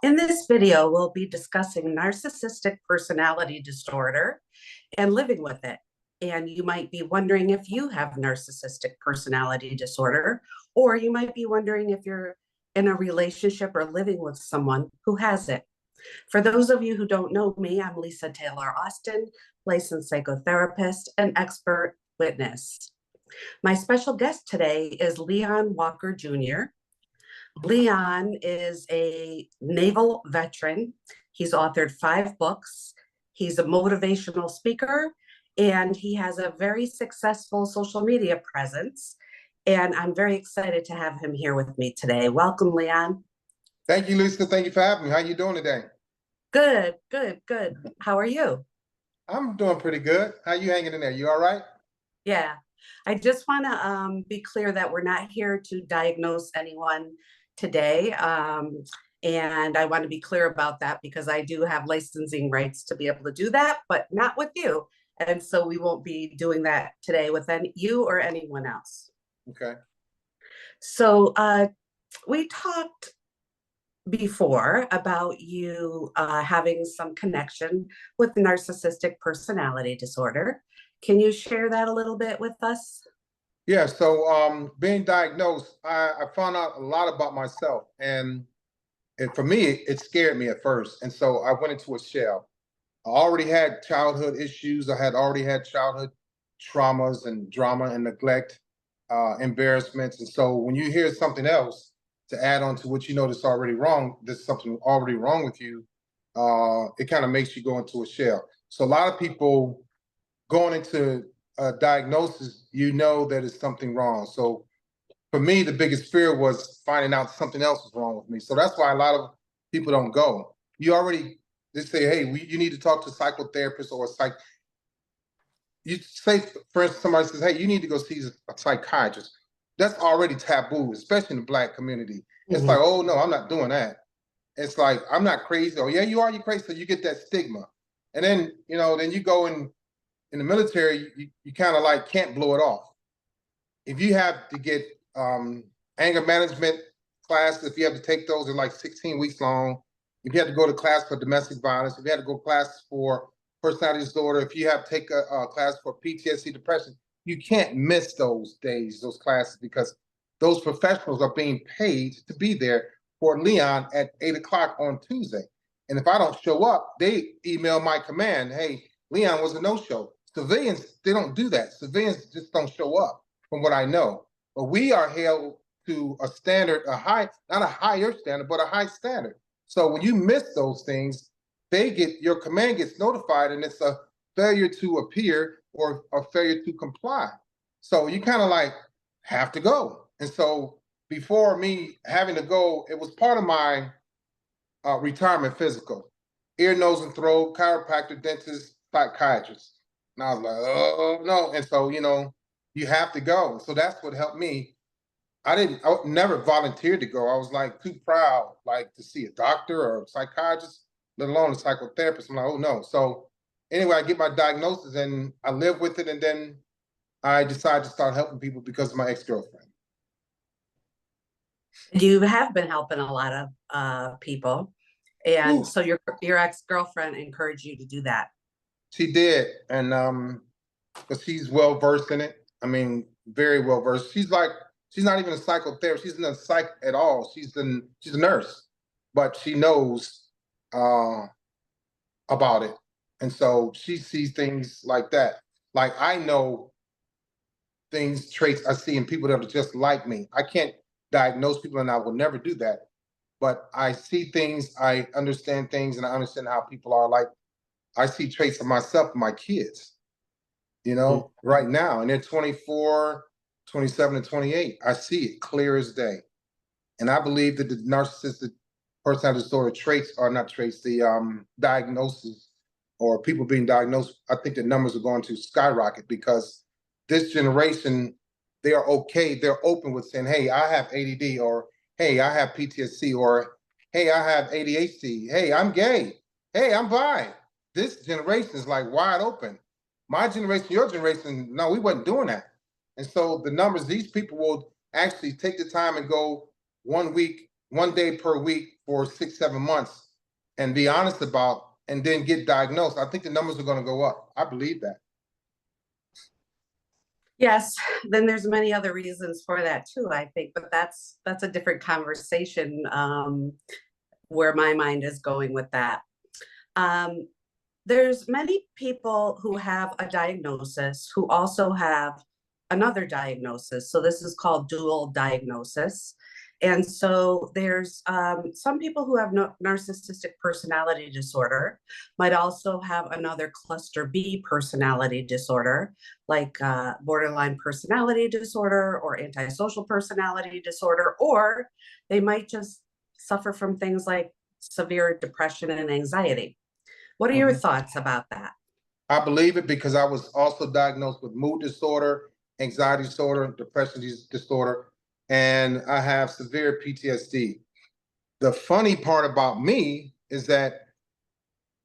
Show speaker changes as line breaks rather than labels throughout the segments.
In this video, we'll be discussing narcissistic personality disorder and living with it. And you might be wondering if you have narcissistic personality disorder, or you might be wondering if you're in a relationship or living with someone who has it. For those of you who don't know me, I'm Lisa Taylor-Austin, licensed psychotherapist and expert witness. My special guest today is Leon Walker Jr. Leon is a naval veteran. He's authored 5 books. He's a motivational speaker, and he has a very successful social media presence. And I'm very excited to have him here with me today. Welcome, Leon.
Thank you, Lisa. Thank you for having me. How you doing today?
Good, good, good. How are you?
I'm doing pretty good. How you hanging in there? You all right?
Yeah. I just want to be clear that we're not here to diagnose anyone today. And I want to be clear about that because I do have licensing rights to be able to do that, but not with you. And so we won't be doing that today with you or anyone else.
Okay.
So we talked before about you having some connection with narcissistic personality disorder. Can you share that a little bit with us?
Yeah, so being diagnosed, I found out a lot about myself. And for me, it scared me at first. And so I went into a shell. I already had childhood issues. I had already had childhood traumas and drama and neglect, embarrassments. And so when you hear something else to add on to what you know that's already wrong, there's something already wrong with you, it kind of makes you go into a shell. So a lot of people going into a diagnosis, you know that it's something wrong. So for me, the biggest fear was finding out something else was wrong with me. So that's why a lot of people don't go. They say, hey, you need to talk to a psychotherapist or a psych. You say, for instance, somebody says, hey, you need to go see a psychiatrist. That's already taboo, especially in the Black community. It's like, oh no, I'm not doing that. It's like, I'm not crazy. Oh yeah, you are, you're crazy. So you get that stigma. And then, then you go in the military, you kind of like can't blow it off. If you have to get anger management classes, if you have to take those, they're like 16 weeks long. If you have to go to class for domestic violence, if you have to go to class for personality disorder, if you have to take a class for PTSD, depression, you can't miss those days, those classes, because those professionals are being paid to be there for Leon at 8 o'clock on Tuesday. And if I don't show up, they email my command, hey, Leon was a no-show. Civilians, they don't do that. Civilians just don't show up, from what I know. But we are held to a standard, not a higher standard, but a high standard. So when you miss those things, your command gets notified, and it's a failure to appear or a failure to comply. So you kind of like have to go. And so before me having to go, it was part of my retirement physical: ear, nose, and throat, chiropractor, dentist, psychiatrist. And I was like, oh no. And so, you have to go. So that's what helped me. I never volunteered to go. I was like too proud, like to see a doctor or a psychiatrist, let alone a psychotherapist. I'm like, oh no. So anyway, I get my diagnosis and I live with it. And then I decided to start helping people because of my ex-girlfriend.
You have been helping a lot of people. And Ooh. So your ex-girlfriend encouraged you to do that.
She did. And but she's well versed in it. I mean, very well versed. She's not even a psychotherapist. She's not a psych at all. She's a nurse, but she knows about it. And so she sees things like that. Like I know traits I see in people that are just like me. I can't diagnose people, and I will never do that. But I see things, I understand things, and I understand how people are. Like I see traits of myself and my kids, right now. And they're 24, 27, and 28. I see it clear as day. And I believe that the narcissistic personality disorder traits are not traits, the diagnosis or people being diagnosed, I think the numbers are going to skyrocket because this generation, they are okay. They're open with saying, hey, I have ADD, or hey, I have PTSD, or hey, I have ADHD. Hey, I'm gay. Hey, I'm bi. This generation is like wide open. My generation, your generation, no, we wasn't doing that. And so the numbers, these people will actually take the time and go 1 week one day per week for 6, 7 months and be honest about, and then get diagnosed, I think the numbers are going to go up. I believe that.
Yes, then there's many other reasons for that too, I think, but that's a different conversation, where my mind is going with that. There's many people who have a diagnosis who also have another diagnosis. So this is called dual diagnosis. And so there's some people who have narcissistic personality disorder might also have another cluster B personality disorder, like borderline personality disorder or antisocial personality disorder, or they might just suffer from things like severe depression and anxiety. What are your thoughts about that?
I believe it because I was also diagnosed with mood disorder, anxiety disorder, depression disorder, and I have severe PTSD. The funny part about me is that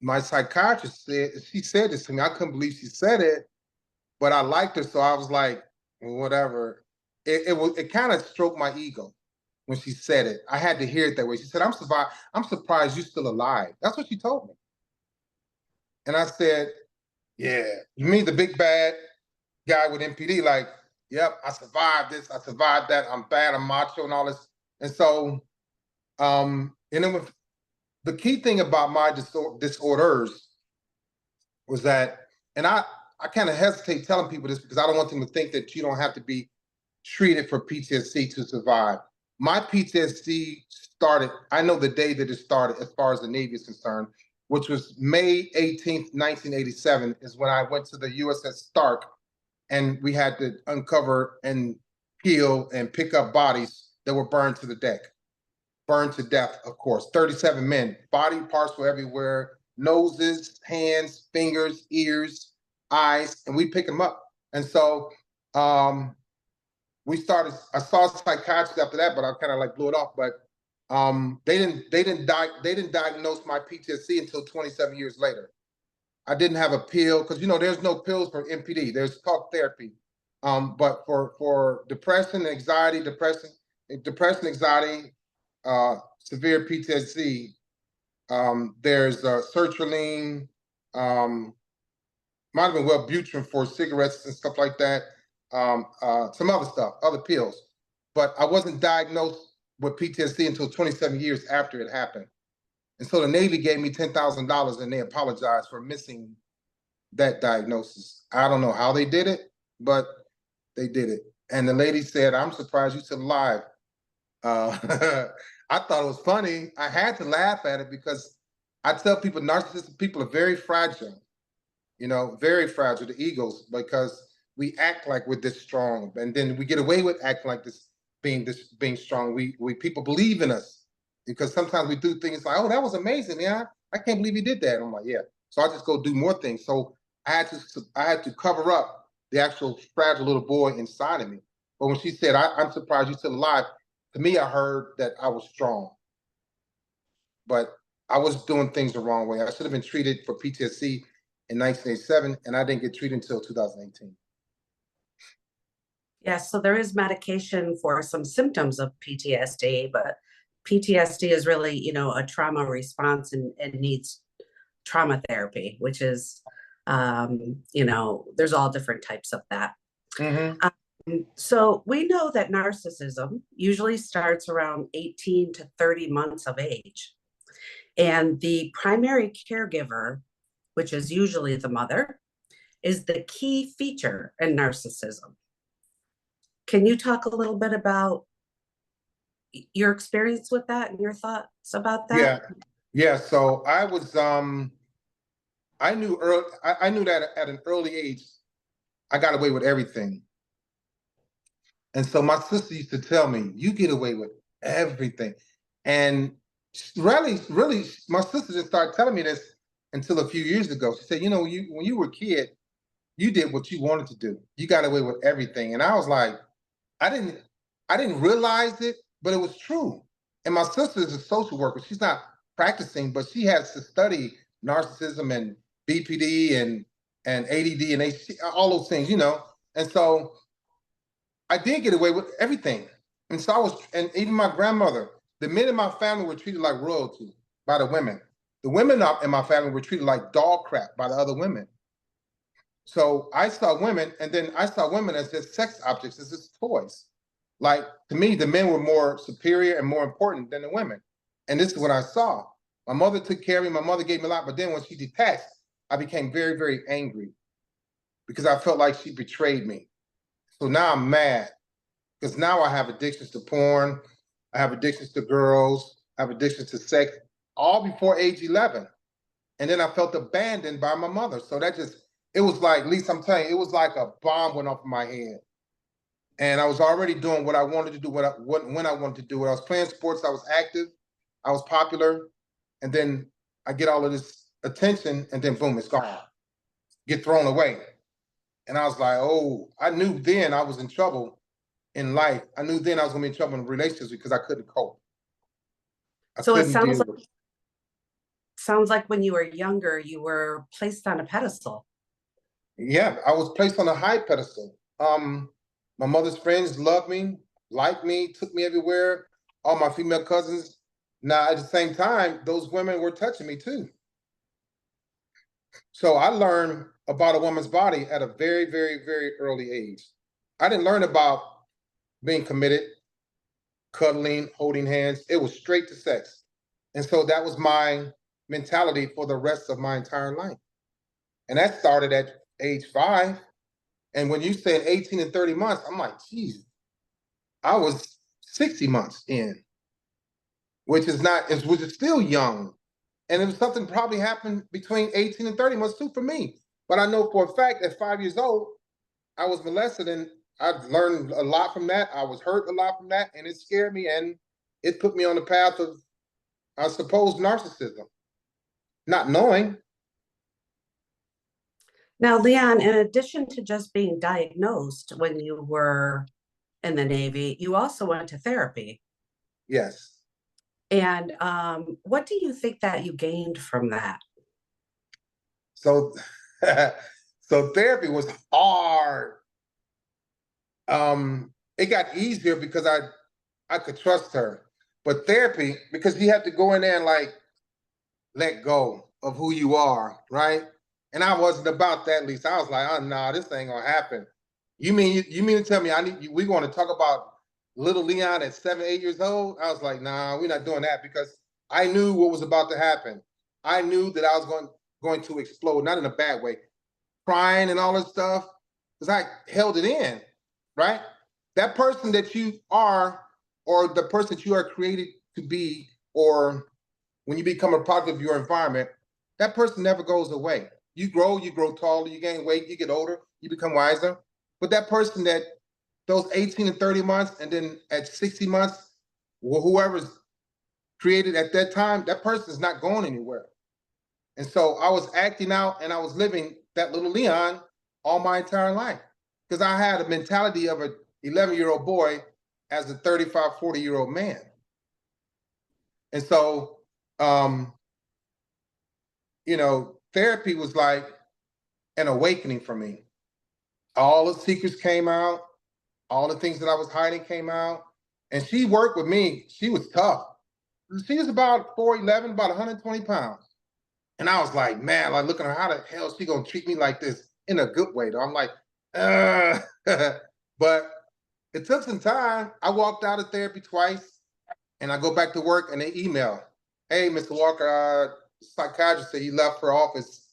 my psychiatrist said this to me. I couldn't believe she said it, but I liked her, so I was like, whatever. It kind of stroked my ego when she said it. I had to hear it that way. She said, I'm surprised you're still alive. That's what she told me. And I said, yeah, you mean the big bad guy with NPD? Like, yep, I survived this, I survived that, I'm bad, I'm macho and all this. And so, and then the key thing about my disorders was that, and I kind of hesitate telling people this because I don't want them to think that you don't have to be treated for PTSD to survive. My PTSD started, I know the day that it started as far as the Navy is concerned, which was May 18th, 1987, is when I went to the USS Stark and we had to uncover and peel and pick up bodies that were burned to the deck. Burned to death, of course. 37 men. Body parts were everywhere. Noses, hands, fingers, ears, eyes, and we pick them up. And so I saw a psychiatrist after that, but I kind of like blew it off. But they didn't diagnose my PTSD until 27 years later. I didn't have a pill because there's no pills for NPD. There's talk therapy. But for depression, anxiety, anxiety, severe PTSD, there's sertraline, might have been Wellbutrin for cigarettes and stuff like that. Some other stuff, other pills. But I wasn't diagnosed with PTSD until 27 years after it happened. And so the Navy gave me $10,000 and they apologized for missing that diagnosis. I don't know how they did it, but they did it. And the lady said, I'm surprised you're still alive. I thought it was funny. I had to laugh at it because I tell people narcissistic people are very fragile, very fragile, the egos, because we act like we're this strong. And then we get away with acting like being strong. We people believe in us because sometimes we do things like, oh, that was amazing. Yeah, I can't believe you did that. And I'm like, yeah. So I just go do more things. So I had to cover up the actual fragile little boy inside of me. But when she said, I'm surprised you're still alive, to me, I heard that I was strong. But I was doing things the wrong way. I should have been treated for PTSD in 1987, and I didn't get treated until 2018.
Yes, so there is medication for some symptoms of PTSD, but PTSD is really, a trauma response and needs trauma therapy, which is, there's all different types of that. So we know that narcissism usually starts around 18 to 30 months of age. And the primary caregiver, which is usually the mother, is the key feature in narcissism. Can you talk a little bit about your experience with that and your thoughts about that?
Yeah. So I was, I knew that at an early age, I got away with everything. And so my sister used to tell me, you get away with everything. And really, my sister didn't start telling me this until a few years ago. She said, when you were a kid, you did what you wanted to do. You got away with everything. And I was like, I didn't realize it, but it was true. And my sister is a social worker. She's not practicing, but she has to study narcissism and BPD and ADD and all those things, And so I did get away with everything. And so and even my grandmother, the men in my family were treated like royalty by the women. The women in my family were treated like dog crap by the other women. So I saw women, and then I saw women as just sex objects, as just toys. Like, to me, the men were more superior and more important than the women. And this is what I saw. My mother took care of me. My mother gave me a lot. But then when she detached, I became very, very angry because I felt like she betrayed me. So now I'm mad because now I have addictions to porn. I have addictions to girls. I have addictions to sex, all before age 11. And then I felt abandoned by my mother. So that just, it was like, Lisa, I'm telling you, it was like a bomb went off in my head. And I was already doing what I wanted to do, when I wanted to do it. I was playing sports, I was active, I was popular, and then I get all of this attention, and then boom, it's gone. Get thrown away. And I was like, oh, I knew then I was in trouble in life. I knew then I was gonna be in trouble in relationships because I couldn't cope.
So it sounds like when you were younger, you were placed on a pedestal.
Yeah, I was placed on a high pedestal. My mother's friends loved me, liked me, took me everywhere. All my female cousins. Now, at the same time, those women were touching me too. So I learned about a woman's body at a very, very, very early age. I didn't learn about being committed, cuddling, holding hands. It was straight to sex. And so that was my mentality for the rest of my entire life. And that started at age 5. And when you said 18 and 30 months, I'm like, geez, I was 60 months in, which is still young. And it was something probably happened between 18 and 30 months too for me. But I know for a fact at 5 years old, I was molested, and I learned a lot from that. I was hurt a lot from that, and it scared me, and it put me on the path of, I suppose, narcissism, not knowing.
Now, Leon, in addition to just being diagnosed when you were in the Navy, you also went to therapy.
Yes.
And what do you think that you gained from that?
So, so therapy was hard. It got easier because I could trust her. But therapy, because you have to go in there and like let go of who you are, right? And I wasn't about that, Lisa. I was like, oh no, this ain't gonna happen. You mean to tell me we want to talk about little Leon at 7, 8 years old? I was like, nah, we're not doing that, because I knew what was about to happen. I knew that I was going to explode, not in a bad way, crying and all this stuff, because I held it in, right? That person that you are, or the person that you are created to be, or when you become a product of your environment, that person never goes away. You grow taller, you gain weight, you get older, you become wiser. But that person that those 18 and 30 months, and then at 60 months, whoever's created at that time, that person is not going anywhere. And so I was acting out, and I was living that little Leon all my entire life, because I had a mentality of an 11-year-old boy as a 35, 40-year-old man. And so, therapy was like an awakening for me. All the secrets came out, all the things that I was hiding came out. And she worked with me. She was tough. She was about 4'11", about 120 pounds. And I was like, man, like looking at her, how the hell is she gonna treat me like this in a good way though? I'm like, but it took some time. I walked out of therapy twice, and I go back to work, and they email, hey, Mr. Walker, psychiatrist said he left her office.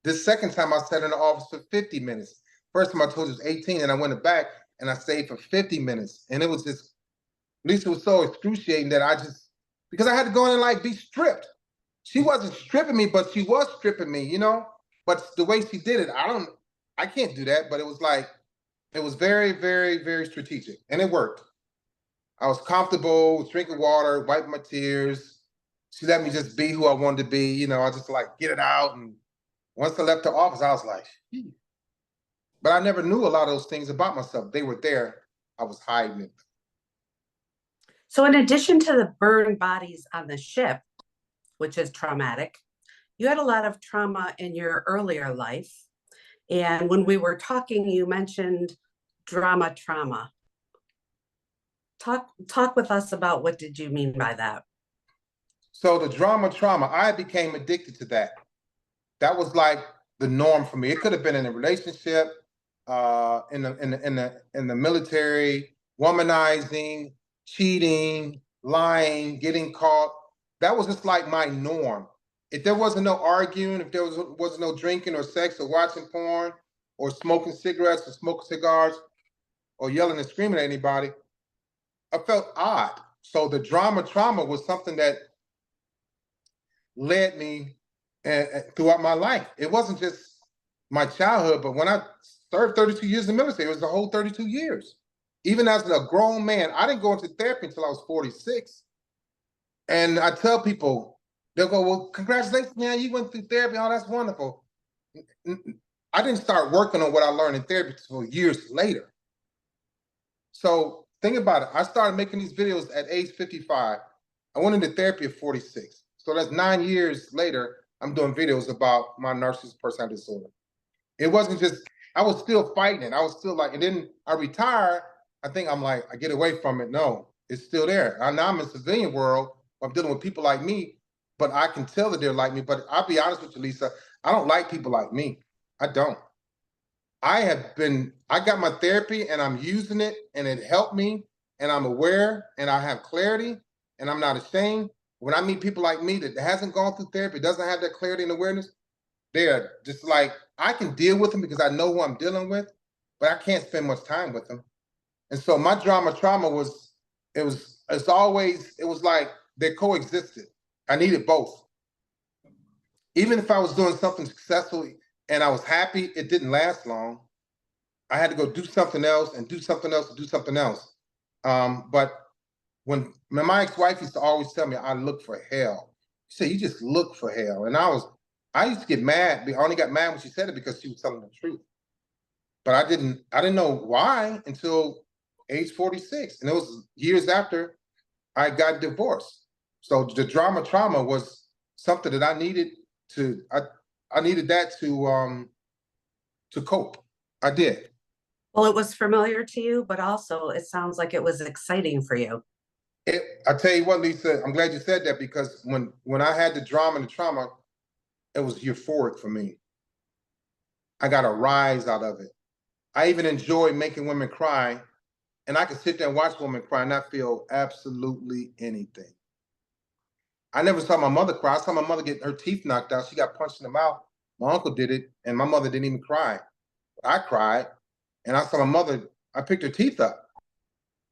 This second time I sat in the office for 50 minutes. First time I told you it was 18, and I went back and I stayed for 50 minutes. And it was just, Lisa was so excruciating that because I had to go in and like be stripped. She wasn't stripping me, but she was stripping me, But the way she did it, I can't do that. But it was very, very, very strategic, and it worked. I was comfortable, drinking water, wiping my tears. She let me just be who I wanted to be. I just like get it out. And once I left the office, I was like, Phew. But I never knew a lot of those things about myself. They were there. I was hiding it.
So in addition to the burned bodies on the ship, which is traumatic, you had a lot of trauma in your earlier life. And when we were talking, you mentioned trauma. talk with us about what did you mean by that?
So the trauma, I became addicted to that. That was like the norm for me. It could have been in a relationship, in the military, womanizing, cheating, lying, getting caught. That was just like my norm. If there wasn't no arguing, if there wasn't no drinking or sex or watching porn or smoking cigarettes or smoking cigars or yelling and screaming at anybody, I felt odd. So the trauma was something that led me throughout my life. It wasn't just my childhood, but when I served 32 years in the military, it was the whole 32 years. Even as a grown man, I didn't go into therapy until I was 46. And I tell people, they'll go, well, congratulations, man, you went through therapy. Oh, that's wonderful. I didn't start working on what I learned in therapy until years later. So think about it. I started making these videos at age 55. I went into therapy at 46. So that's 9 years later, I'm doing videos about my narcissistic personality disorder. It wasn't just, I was still fighting it. I was still like, and then I retired. I think I'm like, I get away from it. No, it's still there. Now I'm in the civilian world. I'm dealing with people like me, but I can tell that they're like me. But I'll be honest with you, Lisa, I don't like people like me. I don't. I got my therapy and I'm using it and it helped me and I'm aware and I have clarity and I'm not ashamed. When I meet people like me that hasn't gone through therapy, doesn't have that clarity and awareness, they're just like, I can deal with them because I know who I'm dealing with, but I can't spend much time with them. And so my trauma was, it was like they coexisted. I needed both. Even if I was doing something successfully and I was happy, it didn't last long. I had to go do something else and do something else and do something else. But when my ex-wife used to always tell me I look for hell. She said, you just look for hell. And I used to get mad. I only got mad when she said it because she was telling the truth. But I didn't know why until age 46. And it was years after I got divorced. So the trauma was something that I needed I needed that to cope. I did.
Well, it was familiar to you, but also it sounds like it was exciting for you.
I tell you what, Lisa, I'm glad you said that because when I had the drama and the trauma, it was euphoric for me. I got a rise out of it. I even enjoy making women cry, and I could sit there and watch women cry and not feel absolutely anything. I never saw my mother cry. I saw my mother get her teeth knocked out. She got punched in the mouth. My uncle did it, and my mother didn't even cry. I cried, and I saw my mother, I picked her teeth up,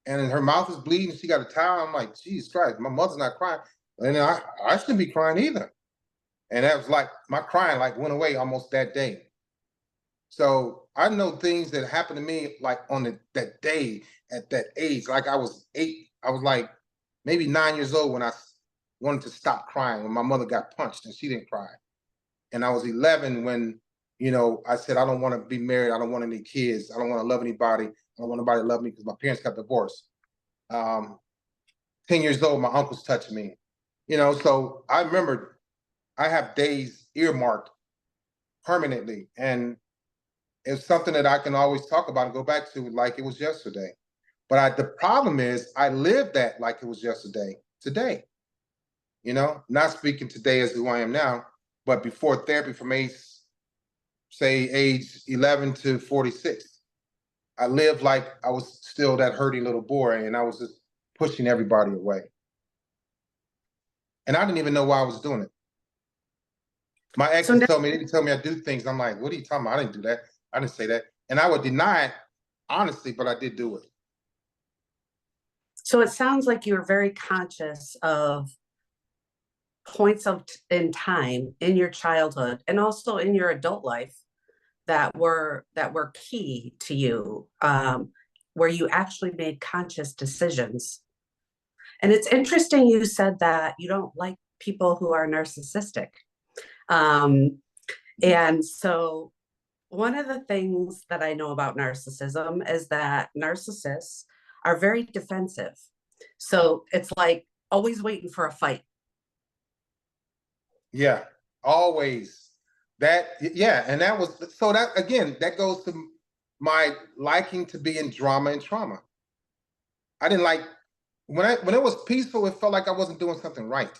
and her mouth is bleeding. She got a towel. I'm like, geez, Christ, my mother's not crying. And I shouldn't be crying either. And that was like, my crying like went away almost that day. So I know things that happened to me like on that day at that age. Like I was 8, I was like maybe 9 years old when I wanted to stop crying when my mother got punched and she didn't cry. And I was 11 when, I said, I don't want to be married. I don't want any kids. I don't want to love anybody. I don't want nobody to love me because my parents got divorced. 10 years old, my uncle's touching me. So I remember I have days earmarked permanently. And it's something that I can always talk about and go back to like it was yesterday. But the problem is I live that like it was yesterday, today. Not speaking today as who I am now, but before therapy from age 11 to 46. I lived like I was still that hurting little boy and I was just pushing everybody away. And I didn't even know why I was doing it. My exes told me, they tell me I do things. I'm like, what are you talking about? I didn't do that. I didn't say that. And I would deny it, honestly, but I did do it.
So it sounds like you're very conscious of points in time in your childhood and also in your adult life that were key to you, where you actually made conscious decisions. And it's interesting you said that you don't like people who are narcissistic. And so one of the things that I know about narcissism is that narcissists are very defensive. So it's like always waiting for a fight.
Yeah, always. And that was, so that, again, that goes to my liking to be in drama and trauma. I didn't like when it was peaceful, it felt like I wasn't doing something right.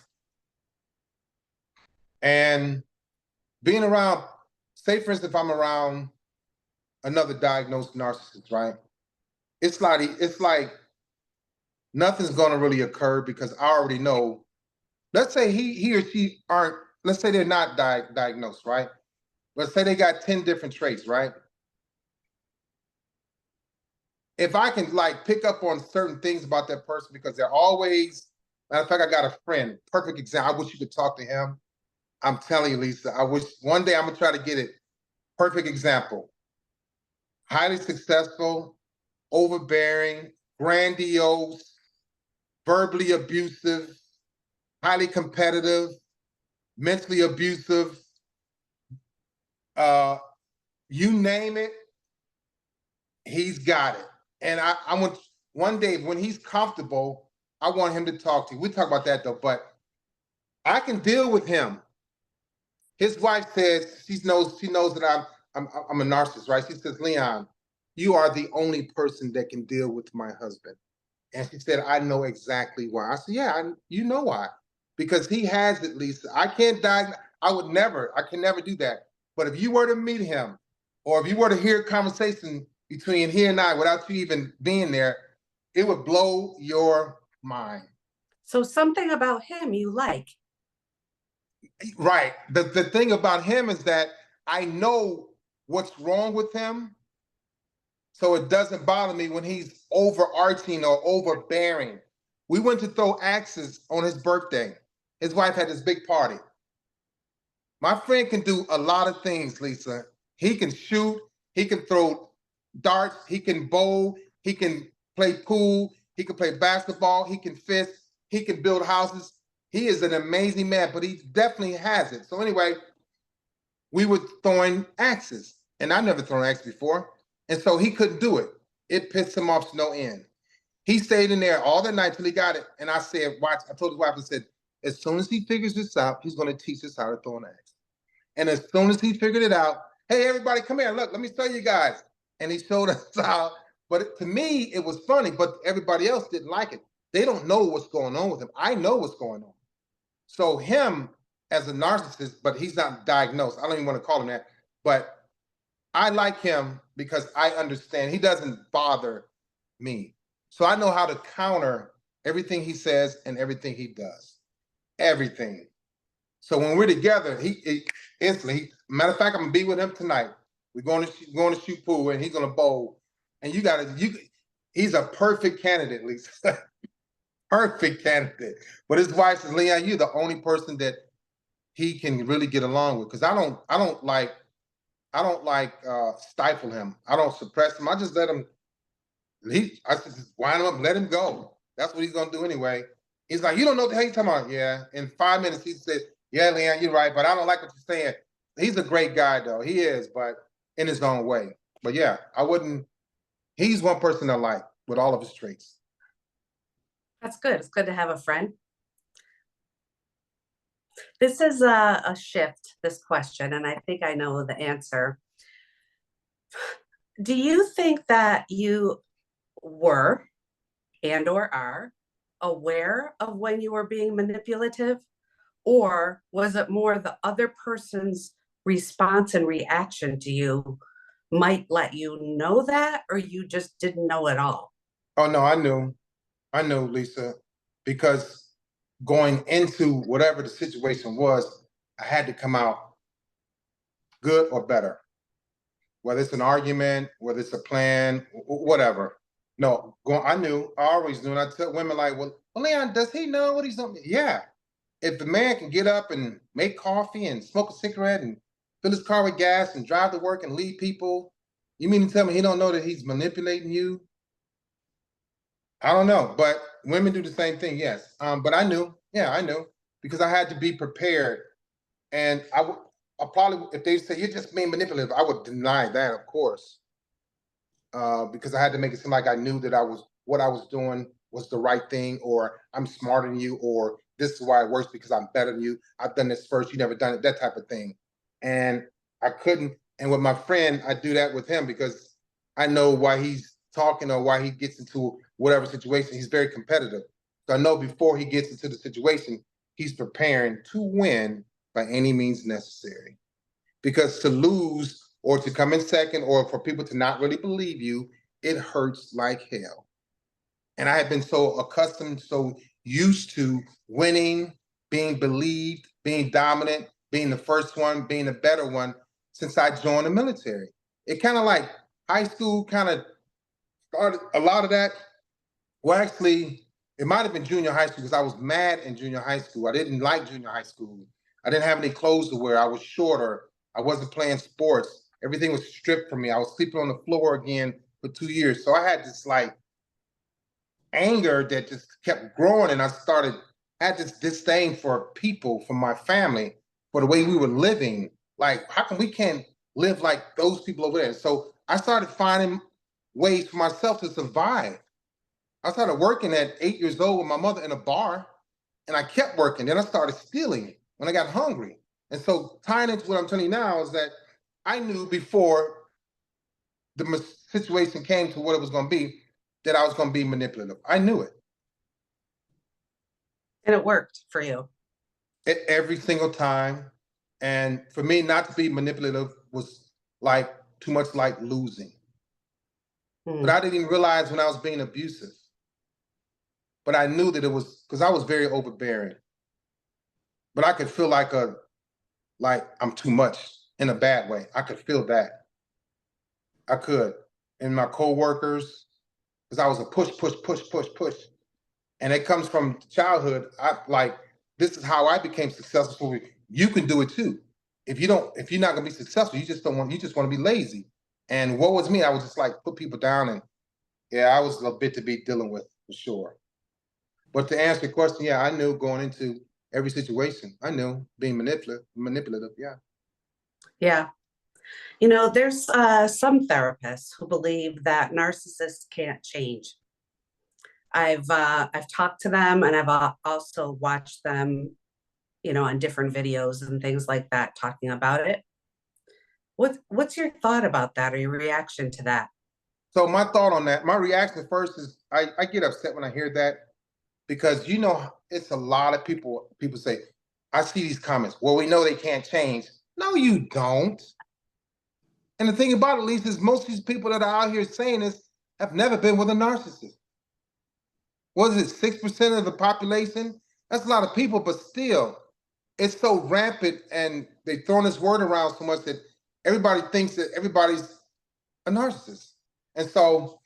And being around, say for instance, if I'm around another diagnosed narcissist, right? It's like nothing's gonna really occur because I already know. Let's say he or she aren't, let's say they're not diagnosed, right? Let's say they got 10 different traits, right? If I can like pick up on certain things about that person because they're always, matter of fact, I got a friend, perfect example. I wish you could talk to him. I'm telling you, Lisa, I wish one day I'm gonna try to get it. Perfect example. Highly successful, overbearing, grandiose, verbally abusive, highly competitive, mentally abusive, uh, you name it, he's got it. And I want one day when he's comfortable, I want him to talk to you. We talk about that though, but I can deal with him. His wife says she knows that I'm a narcissist, right? She says, Leon, you are the only person that can deal with my husband. And she said, I know exactly why. I said, yeah, you know why. Because he has it, Lisa. I can't die. I can never do that. But if you were to meet him, or if you were to hear a conversation between he and I without you even being there, it would blow your mind.
So something about him you like.
Right. The thing about him is that I know what's wrong with him. So it doesn't bother me when he's overarching or overbearing. We went to throw axes on his birthday. His wife had this big party. My friend can do a lot of things, Lisa. He can shoot, he can throw darts, he can bowl, he can play pool, he can play basketball, he can fish, he can build houses. He is an amazing man, but he definitely has it. So anyway, we were throwing axes, and I never thrown an axe before. And so he couldn't do it. It pissed him off to no end. He stayed in there all the night till he got it. And I said, watch, I told his wife, I said, as soon as he figures this out, he's going to teach us how to throw an axe. And as soon as he figured it out, hey, everybody, come here. Look, let me show you guys. And he showed us how. But to me, it was funny, but everybody else didn't like it. They don't know what's going on with him. I know what's going on. So him as a narcissist, but he's not diagnosed. I don't even want to call him that. But I like him because I understand he doesn't bother me. So I know how to counter everything he says and everything he does. Everything. So when we're together, he instantly, matter of fact, I'm gonna be with him tonight. We're going to shoot pool and he's gonna bowl. And he's a perfect candidate, Lisa. Perfect candidate. But his wife says, Leon, you're the only person that he can really get along with. Because I don't like stifle him. I don't suppress him. I just let him. I just wind him up, let him go. That's what he's gonna do anyway. He's like, you don't know what the hell you're talking about. Yeah. In 5 minutes, he said, yeah, Leon, you're right, but I don't like what you're saying. He's a great guy, though. He is, but in his own way. But yeah, I wouldn't. He's one person I like with all of his traits.
That's good. It's good to have a friend. This is a shift, this question, and I think I know the answer. Do you think that you were and or are aware of when you were being manipulative? Or was it more the other person's response and reaction to you might let you know that, or you just didn't know at all?
Oh no, I knew, Lisa, because going into whatever the situation was, I had to come out good or better. Whether it's an argument, whether it's a plan, whatever. No, I knew, I always knew. And I tell women like, well, Leon, does he know what he's doing? Yeah. If the man can get up and make coffee and smoke a cigarette and fill his car with gas and drive to work and lead people, you mean to tell me he don't know that he's manipulating you? I don't know, but women do the same thing, yes. But I knew, yeah, I knew, because I had to be prepared. And I probably, if they say you're just being manipulative, I would deny that, of course, because I had to make it seem like I knew that what I was doing was the right thing, or I'm smarter than you, or this is why it works because I'm better than you. I've done this first, you never done it, that type of thing. And I couldn't. And with my friend, I do that with him because I know why he's talking or why he gets into whatever situation. He's very competitive. So I know before he gets into the situation, he's preparing to win by any means necessary. Because to lose or to come in second or for people to not really believe you, it hurts like hell. And I had been so accustomed, so used to winning, being believed, being dominant, being the first one, being the better one since I joined the military. It kind of like high school kind of started a lot of that. Well, actually, it might have been junior high school because I was mad in junior high school. I didn't like junior high school. I didn't have any clothes to wear. I was shorter. I wasn't playing sports. Everything was stripped from me. I was sleeping on the floor again for 2 years. So I had this like anger that just kept growing, and I had this disdain for people, for my family, for the way we were living. Like, how come we can't live like those people over there? So I started finding ways for myself to survive. I started working at 8 years old with my mother in a bar, and I kept working. Then I started stealing when I got hungry. And so tying into what I'm telling you now is that I knew before the situation came to what it was going to be that I was going to be manipulative. I knew it.
And it worked for you.
Every single time. And for me, not to be manipulative was like too much like losing. But I didn't even realize when I was being abusive. But I knew that it was because I was very overbearing. But I could feel like I'm too much in a bad way. I could feel that. I could. And my coworkers, because I was a push. And it comes from childhood. This is how I became successful. You can do it too. If you're not gonna be successful, you just want to be lazy. And what was me? I was just like put people down, and yeah, I was a bit to be dealing with for sure. But to answer your question, yeah, I knew going into every situation. I knew being manipulative. Yeah.
Yeah. There's some therapists who believe that narcissists can't change. I've talked to them, and I've also watched them, on different videos and things like that, talking about it. What's your thought about that, or your reaction to that?
So my thought on that, my reaction first is I get upset when I hear that because it's a lot of people say, I see these comments. Well, we know they can't change. No, you don't. And the thing about it, Lisa, is most of these people that are out here saying this have never been with a narcissist. What is it, 6% of the population? That's a lot of people, but still, it's so rampant and they've thrown this word around so much that everybody thinks that everybody's a narcissist. And so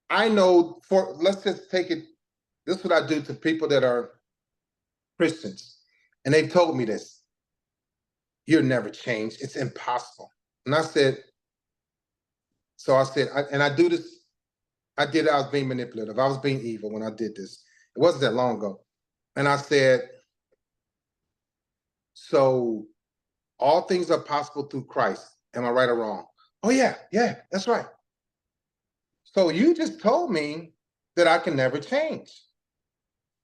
I know let's just take it, this is what I do to people that are Christians. And they've told me this, you'll never change, it's impossible. And I said, and I do this, I was being manipulative. I was being evil when I did this. It wasn't that long ago. And I said, so all things are possible through Christ. Am I right or wrong? Oh yeah, that's right. So you just told me that I can never change.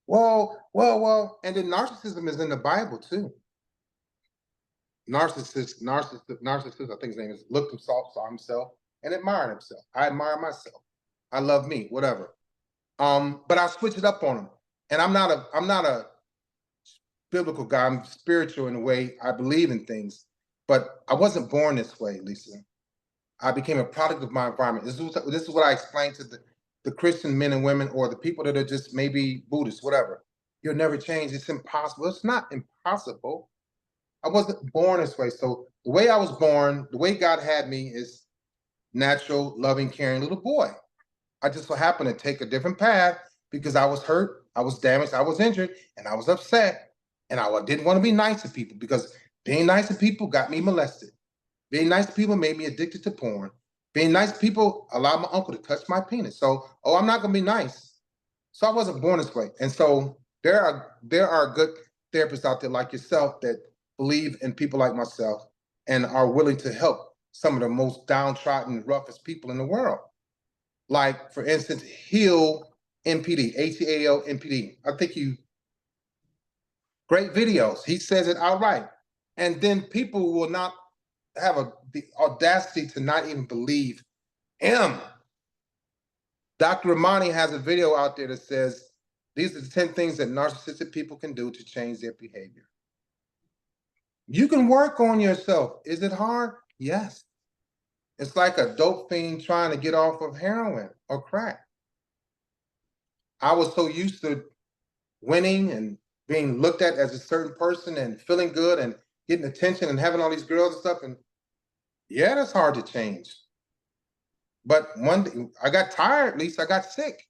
Well, and then narcissism is in the Bible too. Narcissist, I think his name is, looked himself, saw himself, and admired himself. I admire myself. I love me, whatever. But I switch it up on him. And I'm not a biblical guy. I'm spiritual in a way. I believe in things, but I wasn't born this way, Lisa. I became a product of my environment. This is what I explained to the Christian men and women, or the people that are just maybe Buddhists, whatever. You'll never change. It's impossible. It's not impossible. I wasn't born this way. So the way I was born, the way God had me is natural, loving, caring little boy. I just so happened to take a different path because I was hurt, I was damaged, I was injured, and I was upset. And I didn't want to be nice to people because being nice to people got me molested. Being nice to people made me addicted to porn. Being nice to people allowed my uncle to touch my penis. So, I'm not going to be nice. So I wasn't born this way. And so there are good therapists out there like yourself that believe in people like myself and are willing to help some of the most downtrodden, roughest people in the world. Like, for instance, Heal NPD, HEAL NPD. I think great videos. He says it outright. And then people will not have the audacity to not even believe him. Dr. Ramani has a video out there that says, these are the 10 things that narcissistic people can do to change their behavior. You can work on yourself. Is it hard? Yes. It's like a dope fiend trying to get off of heroin or crack. I was so used to winning and being looked at as a certain person and feeling good and getting attention and having all these girls and stuff. And yeah, that's hard to change. But one day I got tired, at least I got sick.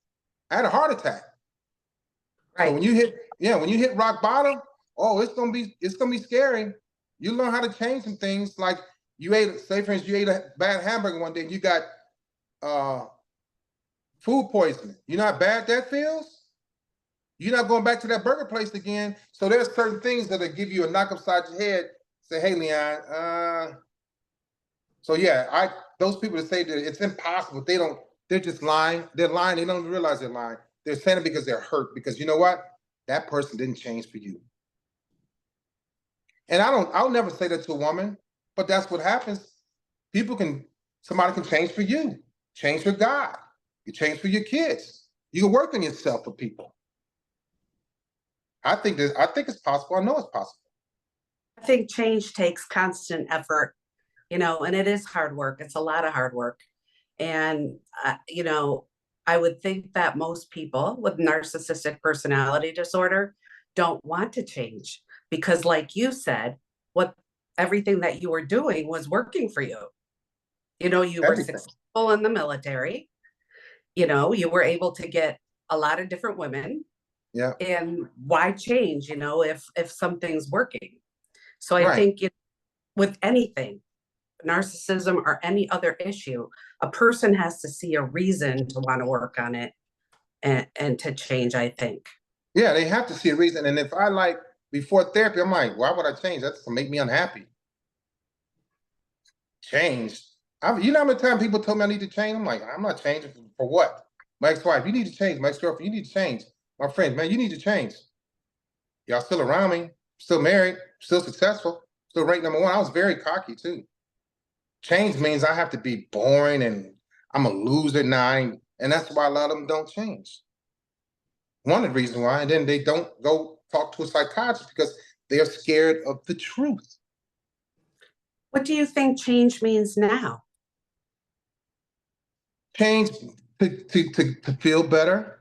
I had a heart attack.
Right.
So when you hit rock bottom, oh, it's gonna be scary. You learn how to change some things. Like say for instance, you ate a bad hamburger one day and you got food poisoning. You know how bad that feels? You're not going back to that burger place again. So there's certain things that'll give you a knock upside your head. Say, hey, Leon. So yeah, those people that say that it's impossible, they're just lying. They're lying. They don't realize they're lying. They're saying it because they're hurt. Because you know what? That person didn't change for you. And I'll never say that to a woman, but that's what happens. Somebody can change for you, change for God. You change for your kids. You can work on yourself for people. I think it's possible. I know it's possible.
I think change takes constant effort, and it is hard work. It's a lot of hard work. And, I would think that most people with narcissistic personality disorder don't want to change because, like you said, everything that you were doing was working for you. You were
Everything.
successful in the military. You were able to get a lot of different women.
Yeah.
And why change, if something's working? So I
Right.
think with anything, narcissism or any other issue, a person has to see a reason to want to work on it and to change, I think.
Yeah, they have to see a reason. And if before therapy, I'm like, why would I change? That's to make me unhappy. Change. You know how many times people told me I need to change? I'm like, I'm not changing for what? My ex-wife, you need to change. My ex-girlfriend, you need to change. My friends, man, you need to change. Y'all still around me, still married, still successful, still ranked #1. I was very cocky too. Change means I have to be boring and I'm a loser now. And that's why a lot of them don't change. One of the reasons why, and then they don't go talk to a psychiatrist because they're scared of the truth.
What do you think change means now?
Change to feel better,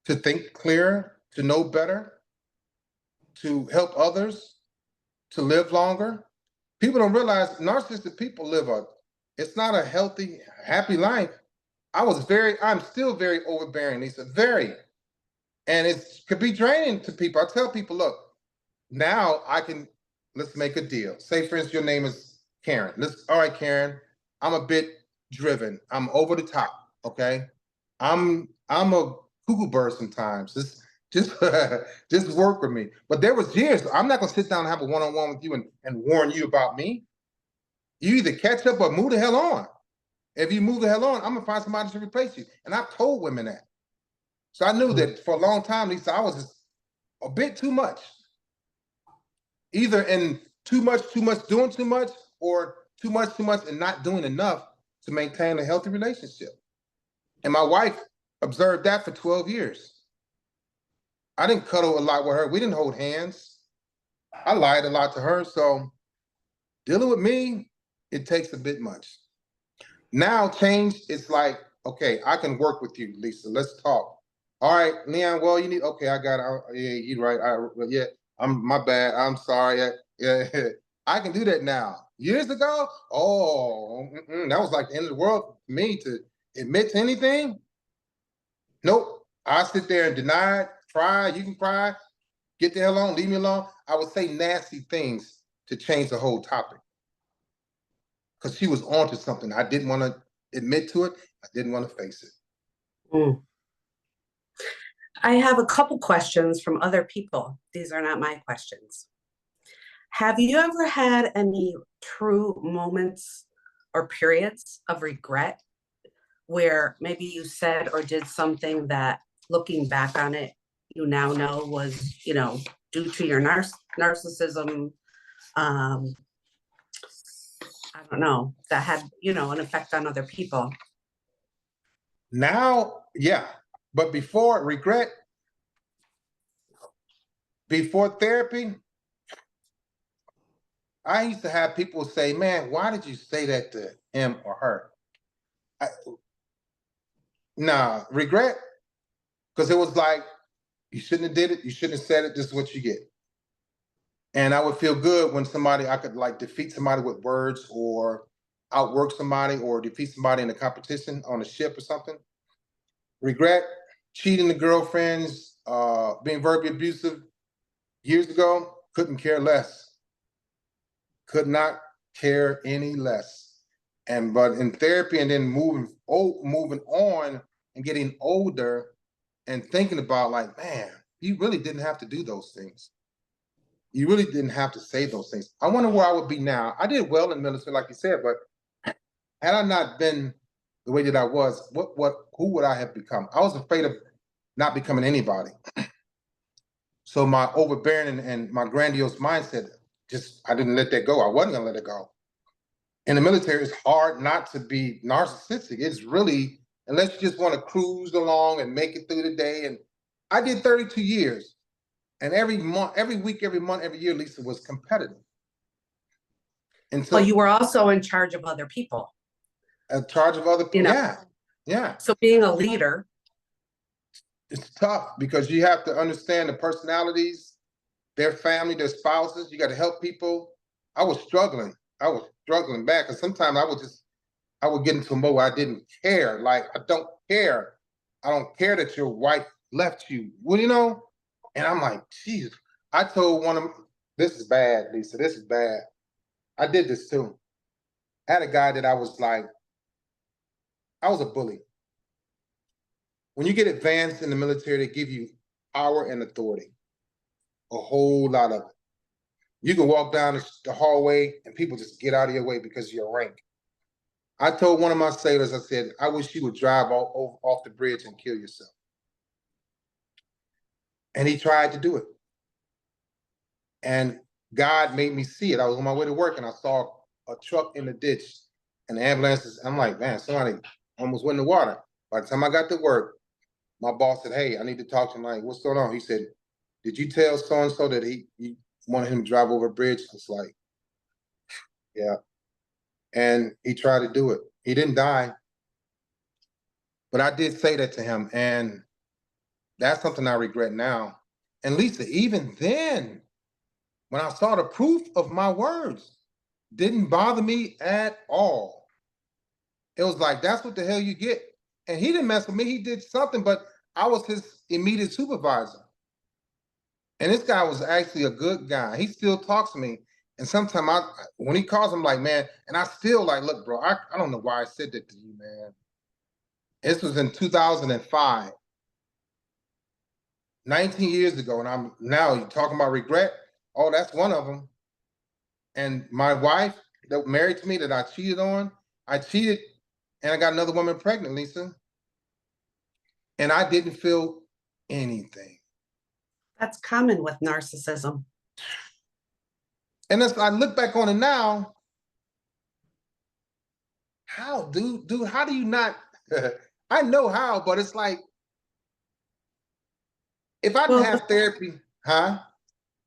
to think clearer, to know better, to help others, to live longer. People don't realize narcissistic people it's not a healthy, happy life. I'm still very overbearing, Lisa, very. And it could be draining to people. I tell people, look, now let's make a deal. Say, for instance, your name is Karen. All right, Karen, I'm a bit driven. I'm over the top, okay? I'm a cuckoo bird sometimes. Just work with me. But there was years, I'm not gonna sit down and have a one-on-one with you and warn you about me. You either catch up or move the hell on. If you move the hell on, I'm gonna find somebody to replace you. And I've told women that. So I knew that for a long time, Lisa, I was just a bit too much. Either in too much doing too much, or too much and not doing enough to maintain a healthy relationship. And my wife observed that for 12 years. I didn't cuddle a lot with her. We didn't hold hands. I lied a lot to her. So dealing with me, it takes a bit much. Now change is like, okay, I can work with you, Lisa. Let's talk. All right, Leon, well, okay, I got it. Yeah, you're right. My bad. I'm sorry. Yeah, I can do that now. Years ago, that was like the end of the world for me to admit to anything. Nope. I sit there and deny it, cry. You can cry. Get the hell on, leave me alone. I would say nasty things to change the whole topic. Because she was onto something. I didn't want to admit to it. I didn't want to face it.
Mm. I have a couple questions from other people. These are not my questions. Have you ever had any true moments or periods of regret where maybe you said or did something that, looking back on it, you now know was, due to your narcissism, I don't know, that had, an effect on other people?
Now, yeah. But before regret, before therapy, I used to have people say, man, why did you say that to him or her? Nah, regret, because it was like, you shouldn't have did it. You shouldn't have said it. This is what you get. And I would feel good when I could like defeat somebody with words or outwork somebody or defeat somebody in a competition on a ship or something. Regret, cheating the girlfriends, being verbally abusive years ago, couldn't care less. Could not care any less. But in therapy and then moving on and getting older and thinking about like, man, you really didn't have to do those things. You really didn't have to say those things. I wonder where I would be now. I did well in the military, like you said, but had I not been the way that I was, who would I have become? I was afraid of not becoming anybody. So my overbearing and my grandiose mindset, I didn't let that go. I wasn't gonna let it go. In the military, it's hard not to be narcissistic. It's really, unless you just want to cruise along and make it through the day. And I did 32 years. And every month, every week, every month, every year, Lisa, was competitive. And so
Well, you were also in charge of other people.
In charge of other people, yeah.
So being a leader,
it's tough because you have to understand the personalities, their family, their spouses. You got to help people. I was struggling back, because sometimes I would get into a mode where I didn't care. Like, I don't care. I don't care that your wife left you. Well, you know? And I'm like, geez. I told one of them, this is bad, Lisa. This is bad. I did this too. I had a guy that I was a bully. When you get advanced in the military, they give you power and authority. A whole lot of it. You can walk down the hallway and people just get out of your way because of your rank. I told one of my sailors, I said, I wish you would drive off the bridge and kill yourself. And he tried to do it. And God made me see it. I was on my way to work and I saw a truck in the ditch and the ambulances. I'm like, man, somebody almost went in the water. By the time I got to work, my boss said, hey, I need to talk to him. Like, what's going on? He said, did you tell so-and-so that he wanted him to drive over a bridge? I was like, yeah. And he tried to do it. He didn't die. But I did say that to him. And that's something I regret now. And Lisa, even then, when I saw the proof of my words, didn't bother me at all. It was like, that's what the hell you get. And he didn't mess with me. He did something, but I was his immediate supervisor. And this guy was actually a good guy. He still talks to me. And sometimes when he calls, I'm like, man, and I still like, look, bro, I don't know why I said that to you, man. This was in 2005, 19 years ago. And I'm now talking about regret. Oh, that's one of them. And my wife that married to me that I cheated on, I cheated and I got another woman pregnant, Lisa. And I didn't feel anything.
that's common with narcissism.
And as I look back on it now, how, dude, how do you not? I know how, but it's like, if I didn't have therapy,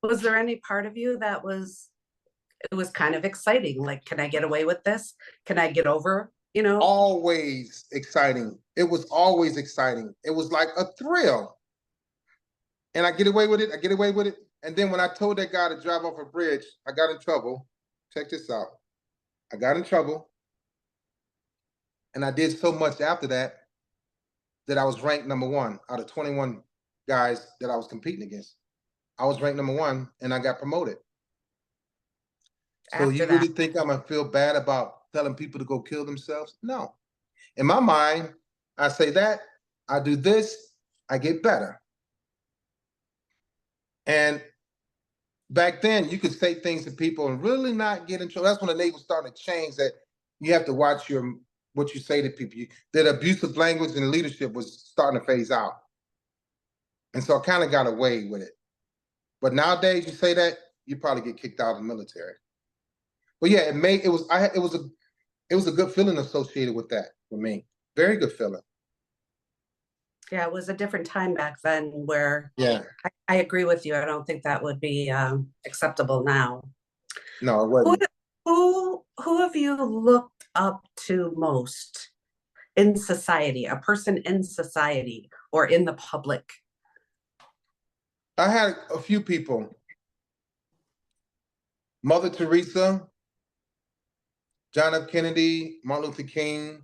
Was there any part of you that it was kind of exciting? Like, can I get away with this? Can I get over,
Always exciting. It was always exciting. It was like a thrill. And I get away with it. And then when I told that guy to drive off a bridge, I got in trouble. Check this out. I got in trouble. And I did so much after that I was ranked #1 out of 21 guys that I was competing against. I was ranked #1 and I got promoted. So you really think I'm gonna feel bad about telling people to go kill themselves? No. In my mind, I say that, I do this, I get better. And back then, you could say things to people and really not get in trouble. That's when the label started to change, that you have to watch what you say to people. That abusive language and leadership was starting to phase out. And so I kind of got away with it. But nowadays, you say that, you probably get kicked out of the military. But yeah, it was a good feeling associated with that for me. Very good feeling.
Yeah, it was a different time back then where
Yeah,
I agree with you. I don't think that would be acceptable now.
no, it
Who,
wasn't.
who have you looked up to most in society, a person in society or in the public?
I had a few people. Mother Teresa, John F. Kennedy, Martin Luther King,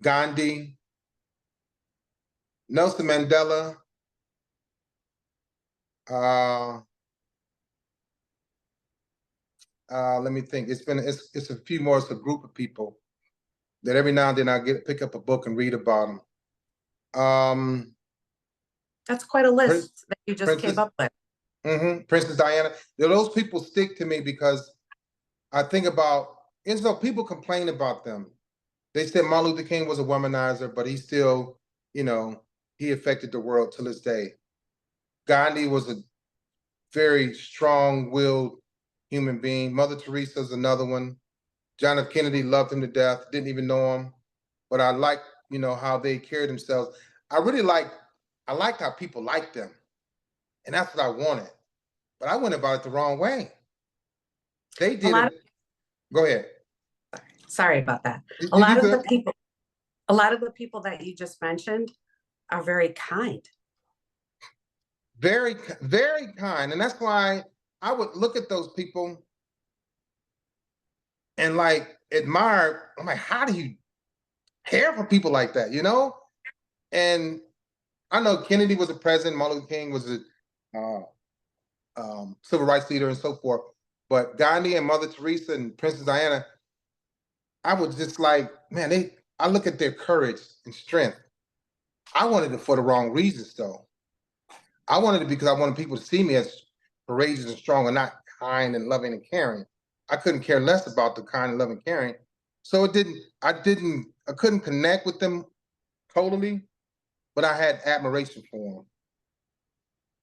Gandhi, Nelson Mandela, uh, let me think. It's a few more. It's a group of people that every now and then I pick up a book and read about them.
That's quite a
Prin-
list that you just came
Princess,
up with.
Princess Diana. Those people stick to me because I think about. And so people complain about them. They said Martin Luther King was a womanizer, but he still, you know, he affected the world till this day. Gandhi was a very strong-willed human being. Mother Teresa is another one. John F. Kennedy loved him to death. Didn't even know him, but I like, how they carried themselves. I liked how people liked them, and that's what I wanted. But I went about it the wrong way. They
A
did
lot of,
it. Go ahead.
sorry about that. A
You
lot of the
good?
people, a lot of the people that you just mentioned are very kind.
Very, very kind, and that's why I would look at those people and like admire. I'm like, how do you care for people like that? And I know Kennedy was a president, Martin Luther King was a uh, civil rights leader, and so forth. But Gandhi and Mother Teresa and Princess Diana, I was just like, man, I look at their courage and strength. I wanted it for the wrong reasons, though. I wanted it because I wanted people to see me as courageous and strong and not kind and loving and caring. I couldn't care less about the kind and loving caring. So I couldn't connect with them totally, but I had admiration for them.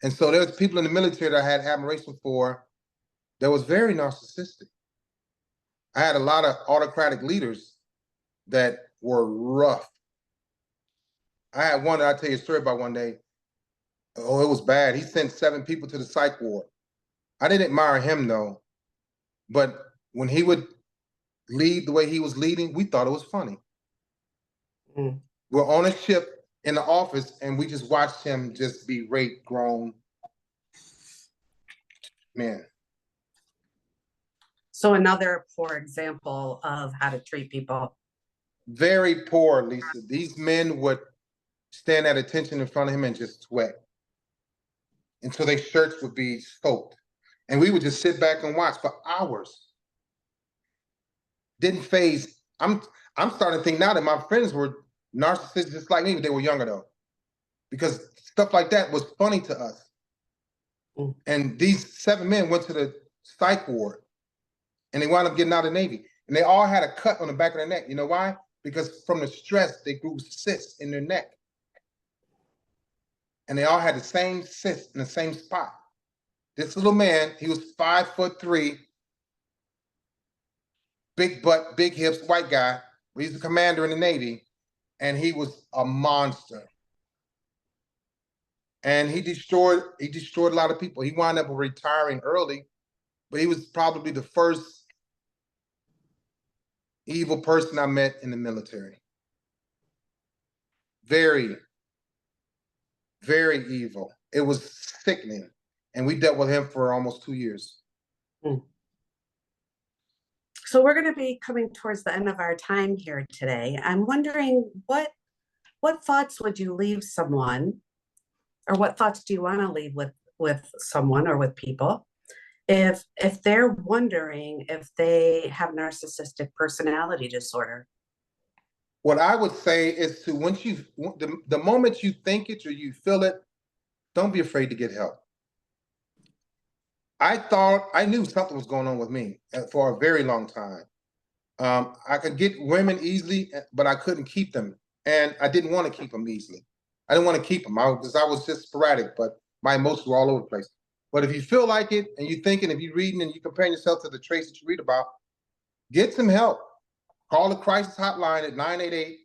And so there's people in the military that I had admiration for that was very narcissistic. I had a lot of autocratic leaders that were rough. I had one that I'll tell you a story about one day. Oh, it was bad. He sent 7 people to the psych ward. I didn't admire him though, but when he would lead the way he was leading, we thought it was funny.
Mm.
We're on a ship in the office and we just watched him just be raped, grown men.
So another poor example of how to treat people.
Very poor, Lisa. These men would stand at attention in front of him and just sweat until their shirts would be soaked. And we would just sit back and watch for hours. Didn't phase. I'm starting to think now that my friends were narcissists just like me, but they were younger though. Because stuff like that was funny to us.
Mm.
And these 7 men went to the psych ward and they wound up getting out of the Navy. And they all had a cut on the back of their neck. You know why? Because from the stress, they grew cysts in their neck. And they all had the same cyst in the same spot. This little man, he was 5'3", big butt, big hips, white guy. He's the commander in the Navy, and he was a monster. And he destroyed a lot of people. He wound up retiring early, but he was probably the first evil person I met in the military. Very, very evil. It was sickening. And we dealt with him for almost 2 years.
Mm. So we're going to be coming towards the end of our time here today. I'm wondering what thoughts would you leave someone, or what thoughts do you want to leave with someone or with people if they're wondering if they have narcissistic personality disorder?
What I would say is to the moment you think it or you feel it, don't be afraid to get help. I knew something was going on with me for a very long time. I could get women easily, but I couldn't keep them. And I didn't want to keep them easily. I didn't want to keep them because I was just sporadic, but my emotions were all over the place. But if you feel like it and you're thinking, if you're reading and you're comparing yourself to the traits that you read about, get some help. Call the crisis hotline at 988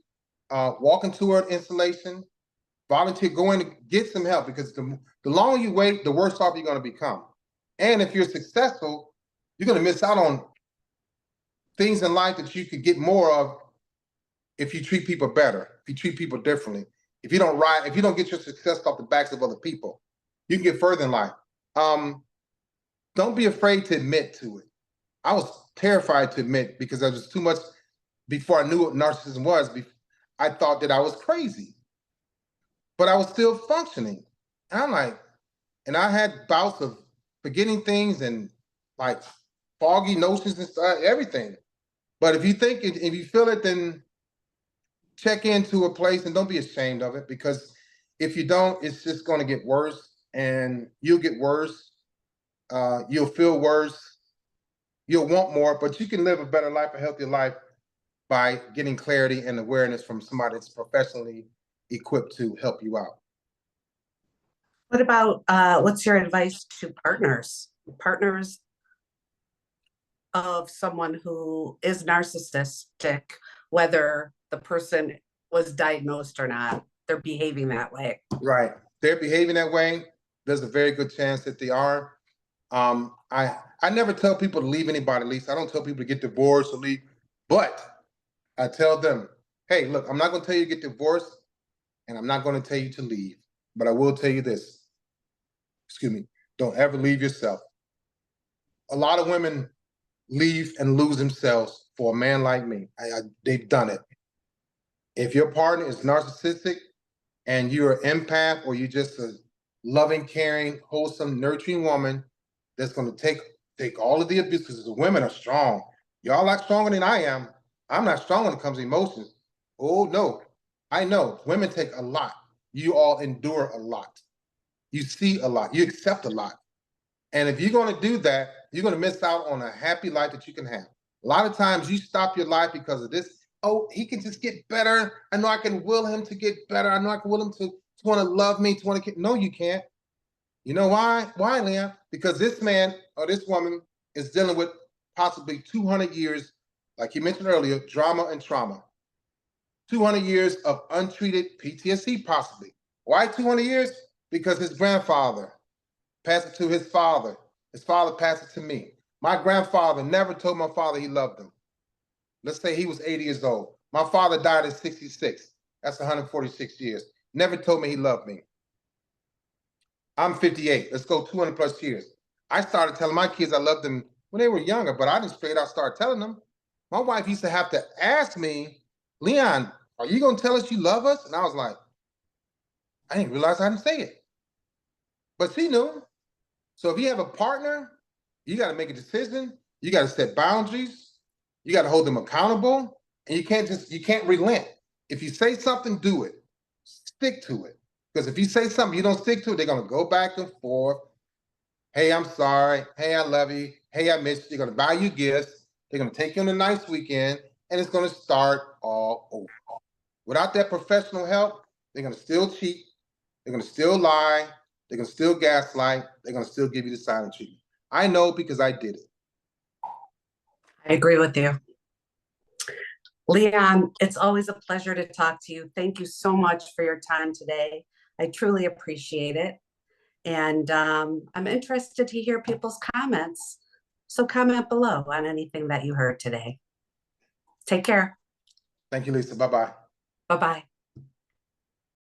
walk into an installation, volunteer, go in and get some help, because the longer you wait, the worse off you're going to become. And if you're successful, you're going to miss out on things in life that you could get more of if you treat people better, if you treat people differently. If you don't get your success off the backs of other people, you can get further in life. Don't be afraid to admit to it. I was terrified to admit, because there was too much. Before I knew what narcissism was, I thought that I was crazy, but I was still functioning. And I'm like, and I had bouts of forgetting things and like foggy notions and stuff, everything. But if you think it, if you feel it, then check into a place and don't be ashamed of it, because if you don't, it's just going to get worse, and you'll get worse. You'll feel worse. You'll want more, but you can live a better life, a healthier life, by getting clarity and awareness from somebody that's professionally equipped to help you out.
What about, what's your advice to partners of someone who is narcissistic, whether the person was diagnosed or not, they're behaving that way?
Right. They're behaving that way. There's a very good chance that they are. I never tell people to leave anybody, Lisa. I don't tell people to get divorced or leave, but I tell them, hey, look, I'm not going to tell you to get divorced, and I'm not going to tell you to leave, but I will tell you this. Excuse me. Don't ever leave yourself. A lot of women leave and lose themselves for a man like me. They've done it. If your partner is narcissistic and you're an empath, or you're just a loving, caring, wholesome, nurturing woman that's going to take all of the abuse, because the women are strong. Y'all are stronger than I am. I'm not strong when it comes to emotions. Oh, no. I know. Women take a lot. You all endure a lot. You see a lot. You accept a lot. And if you're going to do that, you're going to miss out on a happy life that you can have. A lot of times you stop your life because of this. Oh, he can just get better. I know I can will him to get better. I know I can will him to want to love me, to want to get. No, you can't. You know why? Why, Leon? Because this man or this woman is dealing with possibly 200 years, like you mentioned earlier, drama and trauma. 200 years of untreated PTSD, possibly. Why 200 years? Because his grandfather passed it to his father passed it to me. My grandfather never told my father he loved him. Let's say he was 80 years old. My father died at 66. That's 146 years. Never told me he loved me. I'm 58. Let's go 200 plus years. I started telling my kids I loved them when they were younger, but I didn't straight out start telling them. My wife used to have to ask me, Leon, are you going to tell us you love us? And I was like, I didn't realize I didn't say it. But she knew. So if you have a partner, you got to make a decision. You got to set boundaries. You got to hold them accountable. And you can't relent. If you say something, do it. Stick to it. Because if you say something, you don't stick to it, they're going to go back and forth. Hey, I'm sorry. Hey, I love you. Hey, I miss you. They're going to buy you gifts. They're going to take you on a nice weekend, and it's going to start all over. Without that professional help, they're going to still cheat. They're going to still lie. They're going to still gaslight. They're going to still give you the silent treatment. I know because I did it.
I agree with you. Leon, it's always a pleasure to talk to you. Thank you so much for your time today. I truly appreciate it. And I'm interested to hear people's comments. So comment below on anything that you heard today. Take care.
Thank you, Lisa. Bye-bye.
Bye-bye.